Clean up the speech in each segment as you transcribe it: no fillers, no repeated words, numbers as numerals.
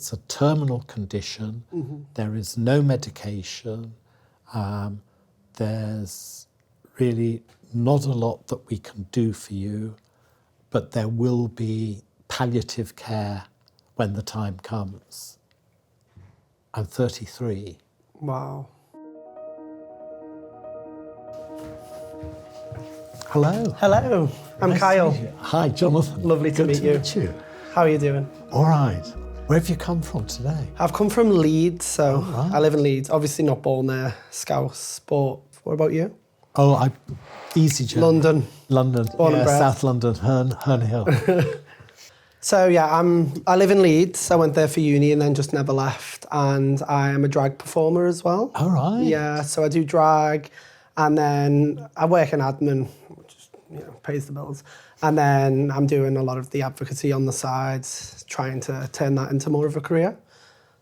it's a terminal condition. There is no medication. There's really not a lot that we can do for you, but there will be palliative care when the time comes. I'm 33. Wow. Hello. Hello, I'm Nice to Kyle. meet you. Hi, Jonathan. Lovely to Good meet to you. meet you. How are you doing? All right. Where have you come from today? I've come from Leeds, so right. I live in Leeds. Obviously not born there, Scouse, but what about you? Oh, easy journey. London. London. Born and bred. South London, Herne Hill. So yeah, I live in Leeds. I went there for uni and then just never left. And I am a drag performer as well. All right. Yeah, so I do drag, and then I work in admin, which pays the bills. And then I'm doing a lot of the advocacy on the side, trying to turn that into more of a career.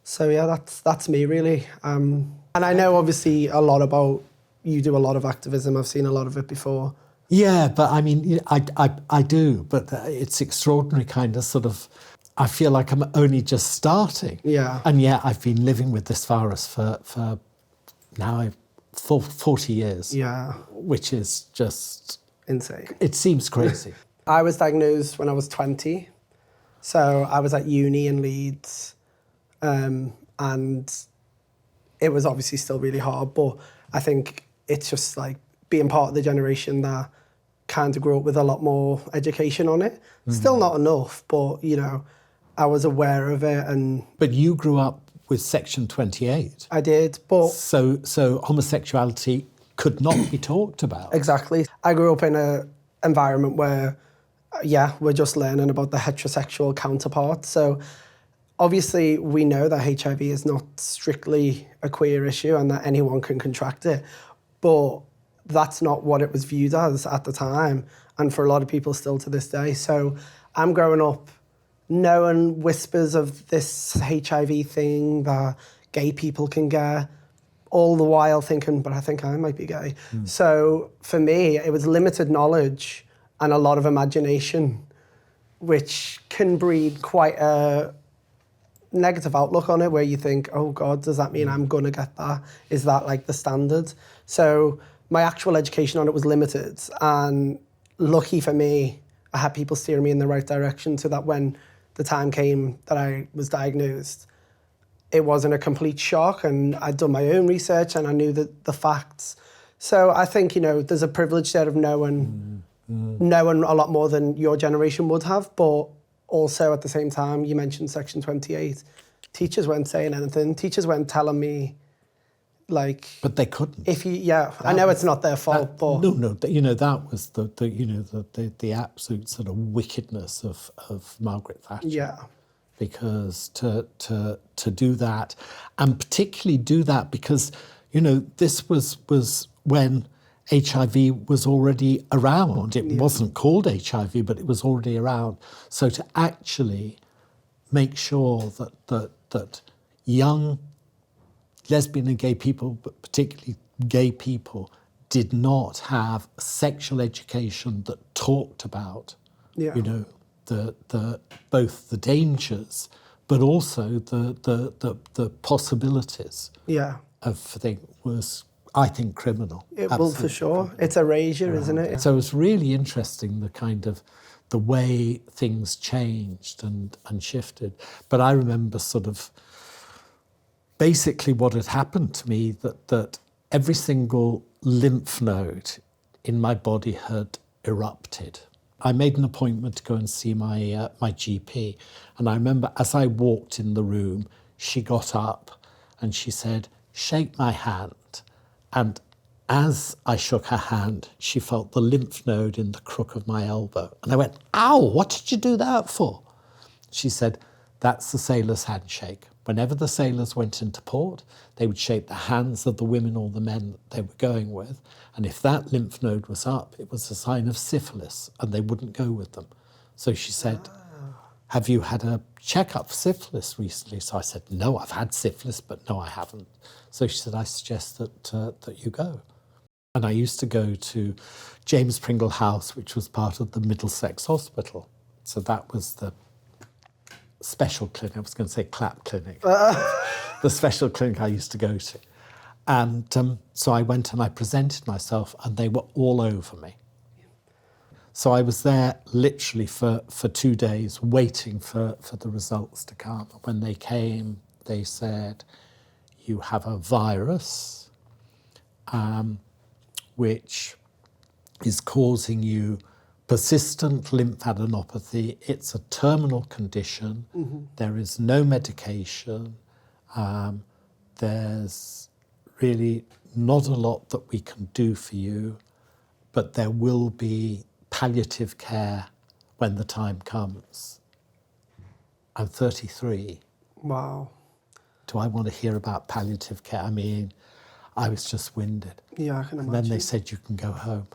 So yeah, that's me really. And I know obviously a lot about, you do a lot of activism. I've seen a lot of it before. Yeah, but I mean, I do, but it's extraordinary kind of sort of, I feel like I'm only just starting. Yeah. And yet I've been living with this virus for now 40 years. Yeah. Which is just... insane. It seems crazy. I was diagnosed when I was 20. So I was at uni in Leeds, and it was obviously still really hard, but I think it's just like being part of the generation that kind of grew up with a lot more education on it. Still not enough, but, I was aware of it. And But you grew up with Section 28. I did, but... So homosexuality could not be talked about. Exactly. I grew up in an environment where, we're just learning about the heterosexual counterpart. So obviously we know that HIV is not strictly a queer issue and that anyone can contract it, but that's not what it was viewed as at the time, and for a lot of people still to this day. So I'm growing up knowing whispers of this HIV thing that gay people can get, all the while thinking, but I think I might be gay. So for me, it was limited knowledge and a lot of imagination, which can breed quite a negative outlook on it, where you think, oh God, does that mean I'm going to get that? Is that like the standard? So my actual education on it was limited, and lucky for me, I had people steer me in the right direction so that when the time came that I was diagnosed, it wasn't a complete shock, and I'd done my own research and I knew the facts. So I think, there's a privilege there of knowing a lot more than your generation would have, but also at the same time, you mentioned Section 28. Teachers weren't saying anything. Teachers weren't telling me, like... But they couldn't. I know it's not their fault, but... No, that was the absolute sort of wickedness of Margaret Thatcher. Yeah. Because to do that, and particularly do that because, this was when HIV was already around. It wasn't called HIV, but it was already around. So to actually make sure that young lesbian and gay people, but particularly gay people, did not have sexual education that talked about, the both the dangers, but also the possibilities of things was, I think, criminal. It will, for sure. Criminal. It's erasure, isn't it? So it's really interesting the way things changed and shifted. But I remember sort of basically what had happened to me, that every single lymph node in my body had erupted. I made an appointment to go and see my GP, and I remember as I walked in the room, she got up and she said, "Shake my hand." And as I shook her hand, she felt the lymph node in the crook of my elbow. And I went, "Ow, what did you do that for?" She said, "That's the sailor's handshake. Whenever the sailors went into port, they would shake the hands of the women or the men that they were going with. And if that lymph node was up, it was a sign of syphilis, and they wouldn't go with them." So she said, "Have you had a checkup for syphilis recently?" So I said, "No, I've had syphilis, but no, I haven't." So she said, "I suggest that you go." And I used to go to James Pringle House, which was part of the Middlesex Hospital. So that was special clinic. I was going to say clap clinic. The special clinic I used to go to. And so I went and I presented myself and they were all over me. So I was there literally for 2 days waiting for the results to come. When they came, they said, you have a virus which is causing you persistent lymphadenopathy. It's a terminal condition. There is no medication. There's really not a lot that we can do for you, but there will be palliative care when the time comes. I'm 33. Wow. Do I want to hear about palliative care? I mean, I was just winded. Yeah, I can imagine. And then they said you can go home.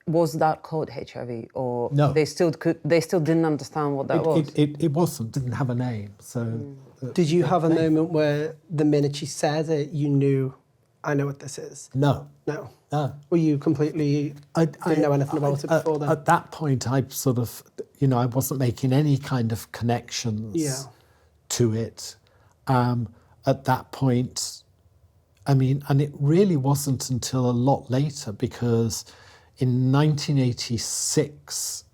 Was that called HIV, or No. they still didn't understand what that was? It wasn't, didn't have a name. So Did you have a moment where the minute she said it, you knew, I know what this is? No. No. No. Were you completely didn't know anything about it before then? At that point, I sort of, I wasn't making any kind of connections to it. At that point, I mean, and it really wasn't until a lot later, because in 1986,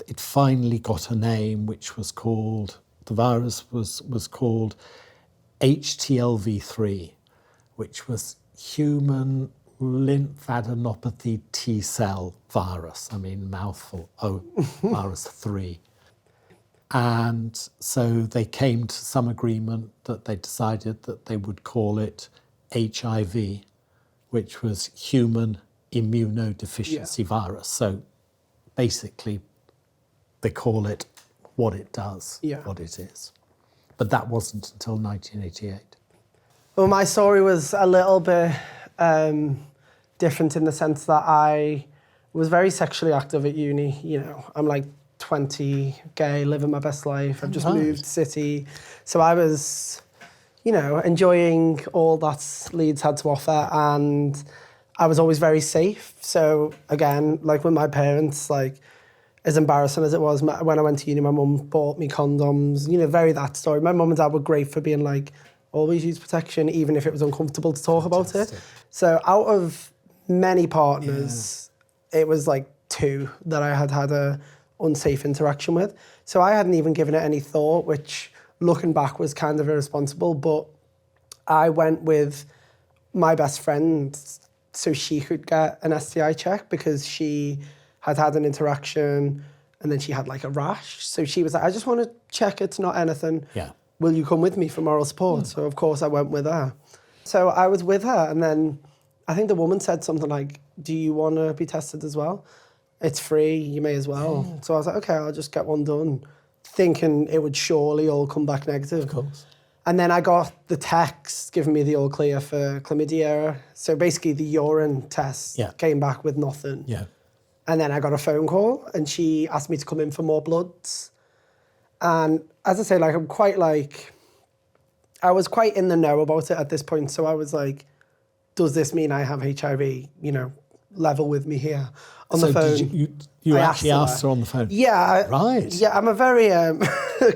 it finally got a name, which was called, the virus was called HTLV3, which was human lymphadenopathy T cell virus. I mean, mouthful. Virus 3. And so they came to some agreement that they decided that they would call it HIV, which was human immunodeficiency virus. So basically, they call it what it does, what it is. But that wasn't until 1988. Well, my story was a little bit different in the sense that I was very sexually active at uni. I'm like 20, gay, living my best life. I've just moved city. So I was, enjoying all that Leeds had to offer, and I was always very safe. So again, like with my parents, like as embarrassing as it was, when I went to uni, my mum bought me condoms, very that story. My mum and dad were great for being like, always use protection, even if it was uncomfortable to talk about it. So out of many partners, it was like 2 that I had a unsafe interaction with. So I hadn't even given it any thought, which looking back was kind of irresponsible. But I went with my best friend so she could get an STI check, because she had an interaction and then she had like a rash. So she was like, I just want to check it's not anything. Yeah. Will you come with me for moral support? So of course I went with her. So I was with her, and then I think the woman said something like, do you want to be tested as well? It's free, you may as well. So I was like, okay, I'll just get one done, thinking it would surely all come back negative. Of course. And then I got the text giving me the all clear for chlamydia. So basically the urine test came back with nothing. Yeah. And then I got a phone call and she asked me to come in for more bloods. And as I say, like, I was quite in the know about it at this point. So I was like, does this mean I have HIV? Level with me here on the phone. You actually asked her on the phone? Yeah. Right. Yeah, I'm a very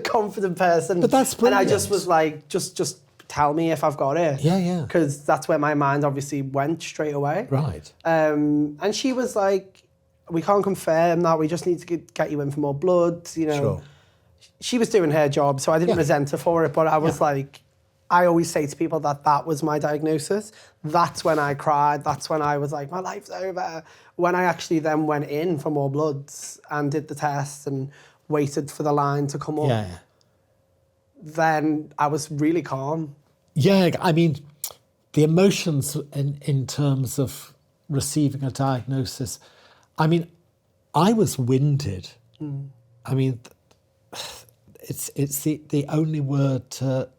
confident person. But that's brilliant. And I just was like, just tell me if I've got it. Yeah, yeah. Because that's where my mind obviously went straight away. Right. And she was like, we can't confirm that. We just need to get you in for more blood. Sure. She was doing her job, so I didn't resent her for it. But I was like, I always say to people that was my diagnosis. That's when I cried. That's when I was like, my life's over. When I actually then went in for more bloods and did the test and waited for the line to come up, then I was really calm. Yeah, I mean, the emotions in terms of receiving a diagnosis, I mean, I was winded. I mean, it's the only word to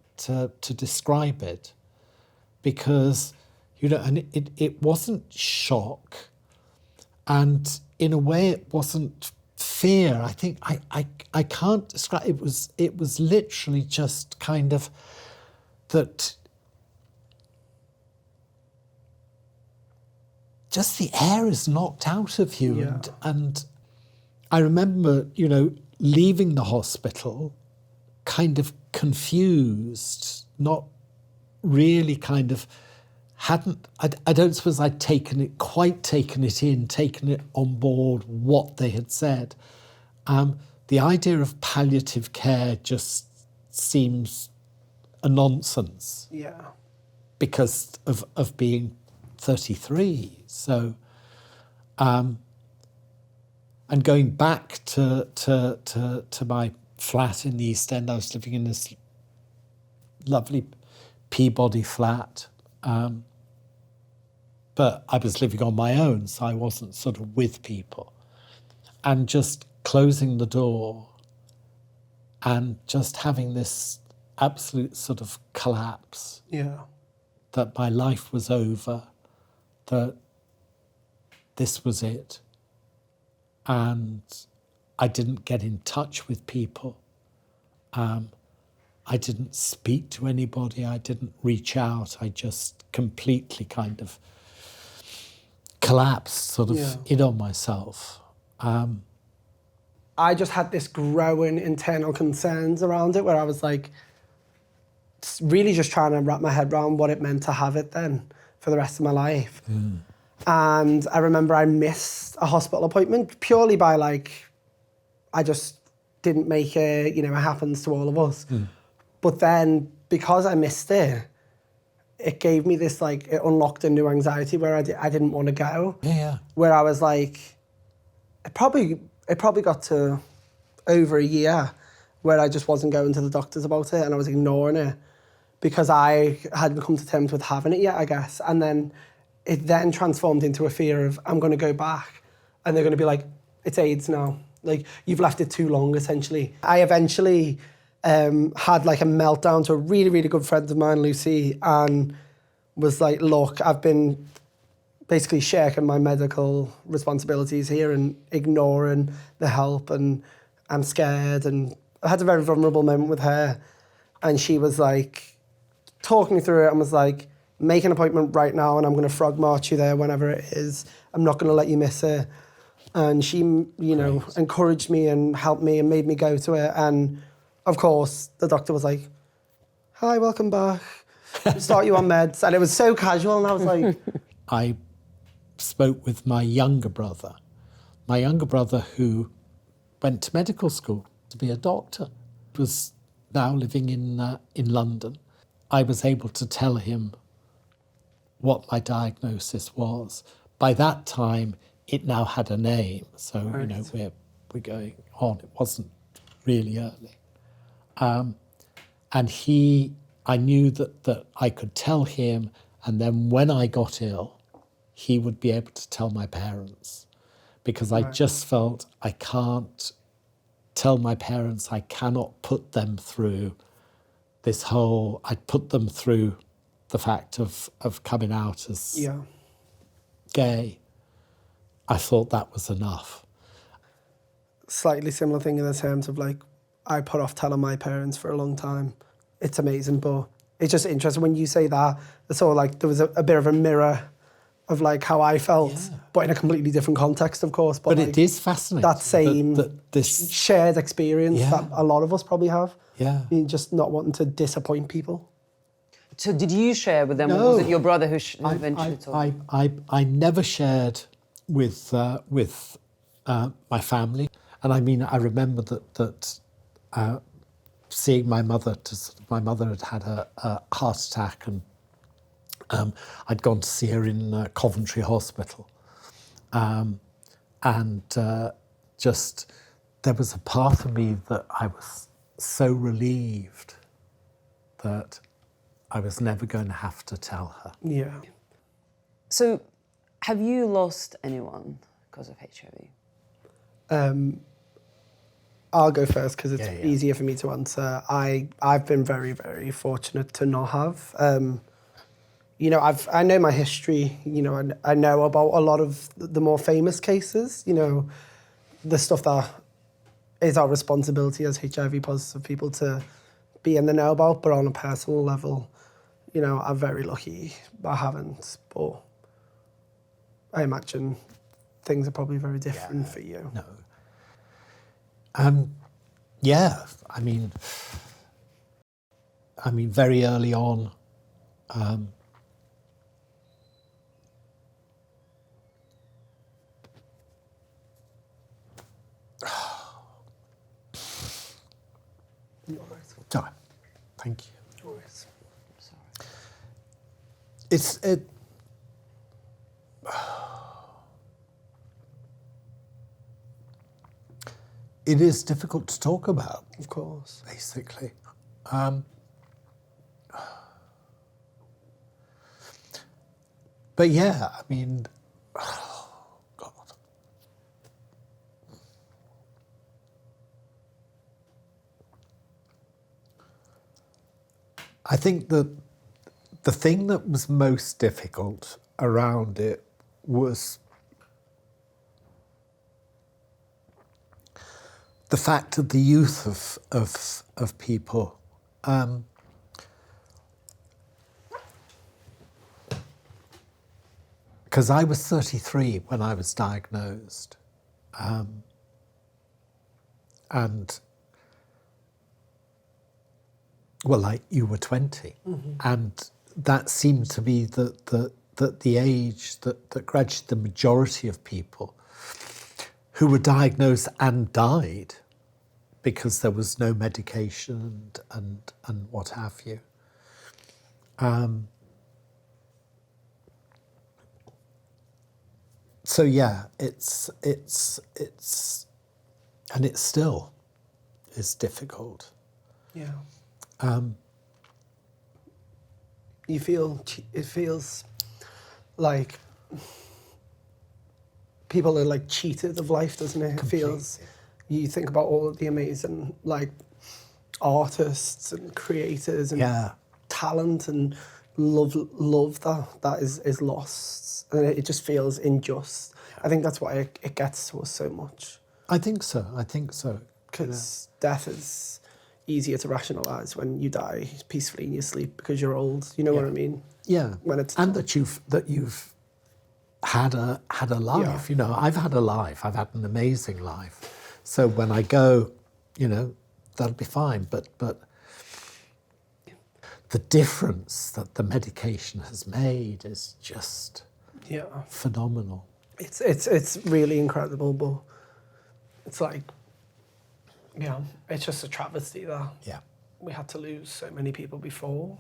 describe it, because and it wasn't shock, and in a way it wasn't fear. I think I can't describe it. It was literally just kind of that, just the air is knocked out of you. And I remember leaving the hospital, kind of confused, not really kind of I don't suppose I'd taken it on board what they had said. The idea of palliative care just seems a nonsense. Yeah. Because of being 33. So, and going back to my flat in the East End, I was living in this lovely Peabody flat. But I was living on my own, so I wasn't sort of with people. And just closing the door and just having this absolute sort of collapse. Yeah. That my life was over, that this was it. And I didn't get in touch with people. I didn't speak to anybody. I didn't reach out. I just completely kind of collapsed sort of in on myself. I just had this growing internal concerns around it where I was like, really just trying to wrap my head around what it meant to have it then for the rest of my life. And I remember I missed a hospital appointment purely by I just didn't make it, it happens to all of us. But then because I missed it, it gave me this it unlocked a new anxiety where I didn't want to go. Yeah. Where I was like, it probably got to over a year where I just wasn't going to the doctors about it and I was ignoring it because I hadn't come to terms with having it yet, I guess. And then it then transformed into a fear of I'm going to go back and they're going to be like, it's AIDS now. You've left it too long, essentially. I eventually had a meltdown to a really, really good friend of mine, Lucy, and was like, look, I've been basically shirking my medical responsibilities here and ignoring the help and I'm scared. And I had a very vulnerable moment with her and she was talking me through it and was like, make an appointment right now and I'm going to frog march you there whenever it is. I'm not going to let you miss it. And she, encouraged me and helped me and made me go to it. And of course, the doctor was like, hi, welcome back. Start you on meds. And it was so casual. And I was like... I spoke with my younger brother who went to medical school to be a doctor, was now living in London. I was able to tell him what my diagnosis was. By that time, it now had a name. So, Right. we're going on. It wasn't really early. And I knew that I could tell him, and then when I got ill, he would be able to tell my parents, because I just felt I can't tell my parents, I cannot put them through this whole, I'd put them through the fact of coming out as gay. I thought that was enough. Slightly similar thing in the terms of I put off telling my parents for a long time. It's amazing, but it's just interesting when you say that. It's all there was a bit of a mirror of how I felt, but in a completely different context, of course. But it is fascinating. That same this shared experience that a lot of us probably have. Yeah. Just not wanting to disappoint people. So did you share with them, No. or was it your brother who eventually told you? I never shared with my family. And I remember that seeing my mother, my mother had a heart attack and I'd gone to see her in Coventry Hospital. Just, there was a part of me that I was so relieved that I was never going to have to tell her. Yeah. So have you lost anyone because of HIV? I'll go first because it's easier for me to answer. I've been very, very fortunate to not have. I know my history. I know about a lot of the more famous cases. The stuff that is our responsibility as HIV positive people to be in the know about. But on a personal level, I'm very lucky I haven't. But I imagine things are probably very different for you. No. I mean, very early on, sorry, thank you. Sorry. It is difficult to talk about, Of course. basically. But yeah, I mean, God. I think that the thing that was most difficult around it was the fact of the youth of people. Because I was 33 when I was diagnosed. And, well, like you were 20. Mm-hmm. And that seemed to be the age that gradually the majority of people who were diagnosed and died because there was no medication and what have you. So yeah, it's and it still is difficult. Yeah. You feel, it feels like people are like cheated of life, doesn't it? Completely. It feels, you think about all of the amazing like artists and creators and talent and love that is lost, and it just feels unjust. I think that's why it gets to us so much. I think so. Because death is easier to rationalise when you die peacefully in your sleep because you're old. You know what I mean? Yeah. When it's and that you've had a life. Yeah. You know, I've had a life. I've had an amazing life. So when I go, you know, that'll be fine. But the difference that the medication has made is just phenomenal. It's really incredible, but it's like, it's just a travesty that we had to lose so many people before.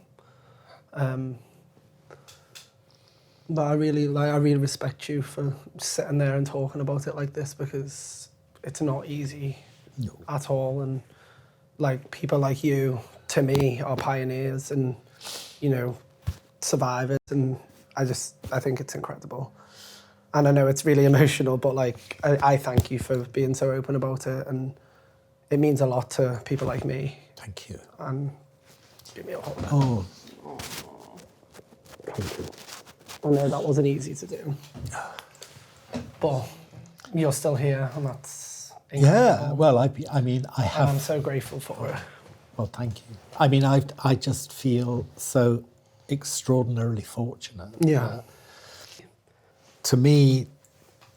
But I really respect you for sitting there and talking about it like this, because it's not easy at all. And like people like you, to me, are pioneers and, you know, survivors. And I think it's incredible. And I know it's really emotional, but like, I thank you for being so open about it. And it means a lot to people like me. Thank you. And give me a hold. Oh. Thank you. I know that wasn't easy to do. But you're still here, and that's incredible. Yeah, well, I mean, I have... And I'm so grateful for it. Well, thank you. I mean, I just feel so extraordinarily fortunate. Yeah. To me,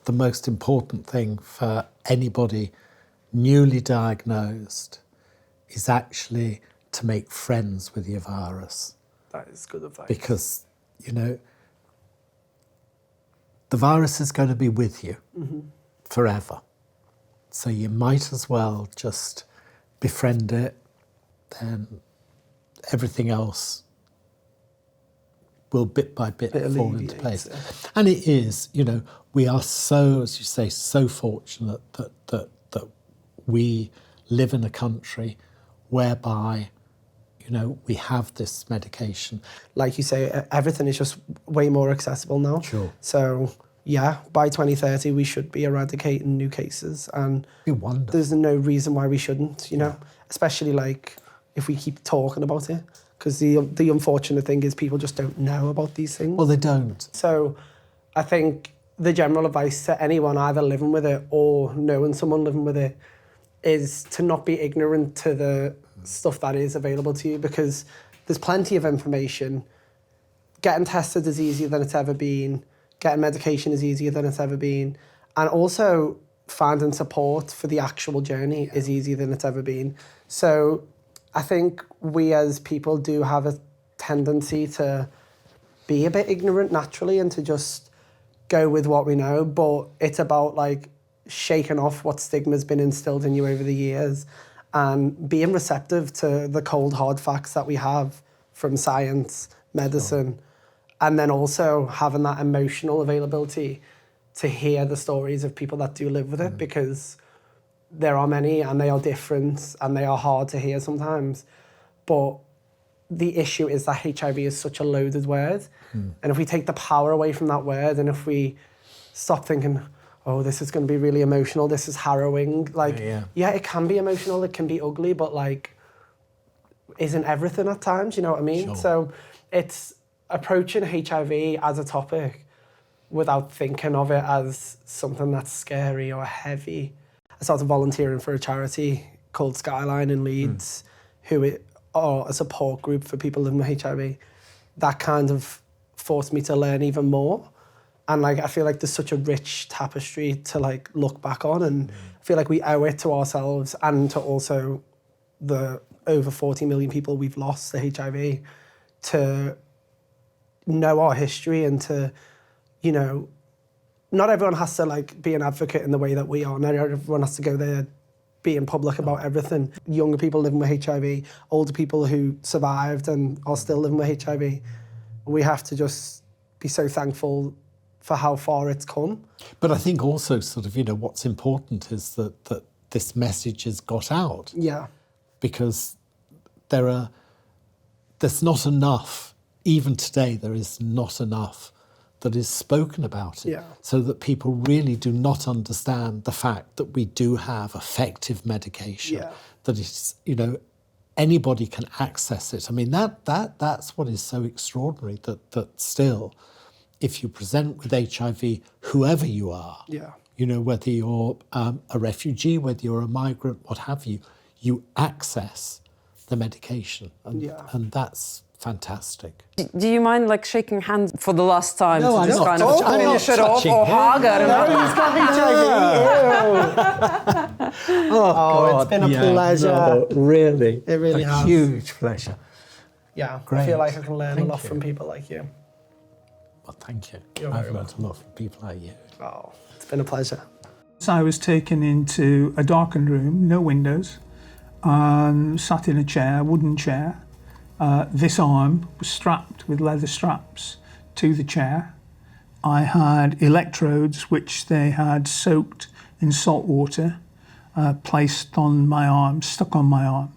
the most important thing for anybody newly diagnosed is actually to make friends with your virus. That is good advice. Because, you know, the virus is going to be with you forever. So you might as well just befriend it, then everything else will bit by bit fall into place. And it is, you know, we are so, as you say, so fortunate that we live in a country whereby, you know, we have this medication. Like you say, everything is just way more accessible now. Sure. So, yeah, by 2030, we should be eradicating new cases. And be wonderful. There's no reason why we shouldn't, you know, especially like if we keep talking about it. Because the unfortunate thing is people just don't know about these things. Well, they don't. So I think the general advice to anyone either living with it or knowing someone living with it is to not be ignorant to the stuff that is available to you, because there's plenty of information. Getting tested is easier than it's ever been. Getting medication is easier than it's ever been. And also finding support for the actual journey is easier than it's ever been. So I think we as people do have a tendency to be a bit ignorant naturally and to just go with what we know, but it's about like shaking off what stigma's been instilled in you over the years and being receptive to the cold hard facts that we have from science, medicine, and then also having that emotional availability to hear the stories of people that do live with it, because there are many and they are different and they are hard to hear sometimes. But the issue is that HIV is such a loaded word. And if we take the power away from that word, and if we stop thinking, oh, this is going to be really emotional, this is harrowing, like, yeah, it can be emotional, it can be ugly, but like, isn't everything at times, you know what I mean? Sure. So it's approaching HIV as a topic without thinking of it as something that's scary or heavy. I started volunteering for a charity called Skyline in Leeds, who are a support group for people living with HIV. That kind of forced me to learn even more. And like, I feel like there's such a rich tapestry to like look back on, and I feel like we owe it to ourselves and to also the over 40 million people we've lost to HIV to know our history and to, you know, not everyone has to like be an advocate in the way that we are. Not everyone has to go there being public about everything. Younger people living with HIV, older people who survived and are still living with HIV. We have to just be so thankful for how far it's come. But I think also sort of, you know, what's important is that this message has got out. Yeah. Because there's not enough, even today, there is not enough that is spoken about it. Yeah. So that people really do not understand the fact that we do have effective medication. Yeah. That it's, you know, anybody can access it. I mean, that's what is so extraordinary, that still, if you present with HIV, whoever you are, you know, whether you're a refugee, whether you're a migrant, what have you, you access the medication. And that's fantastic. Do you mind like shaking hands for the last time No, to I'm just not kind touching- of I'm not finish it off touching or him. hug? I don't know. Oh, it's been a pleasure. No, really. It really a has. huge pleasure. Yeah, Great. I feel like I can learn Thank a lot you. from people like you. Well, thank you. You're I've very learned a lot from people like you. Oh, it's been a pleasure. So I was taken into a darkened room, no windows, and sat in a chair, wooden chair. This arm was strapped with leather straps to the chair. I had electrodes which they had soaked in salt water, placed on my arm, stuck on my arm.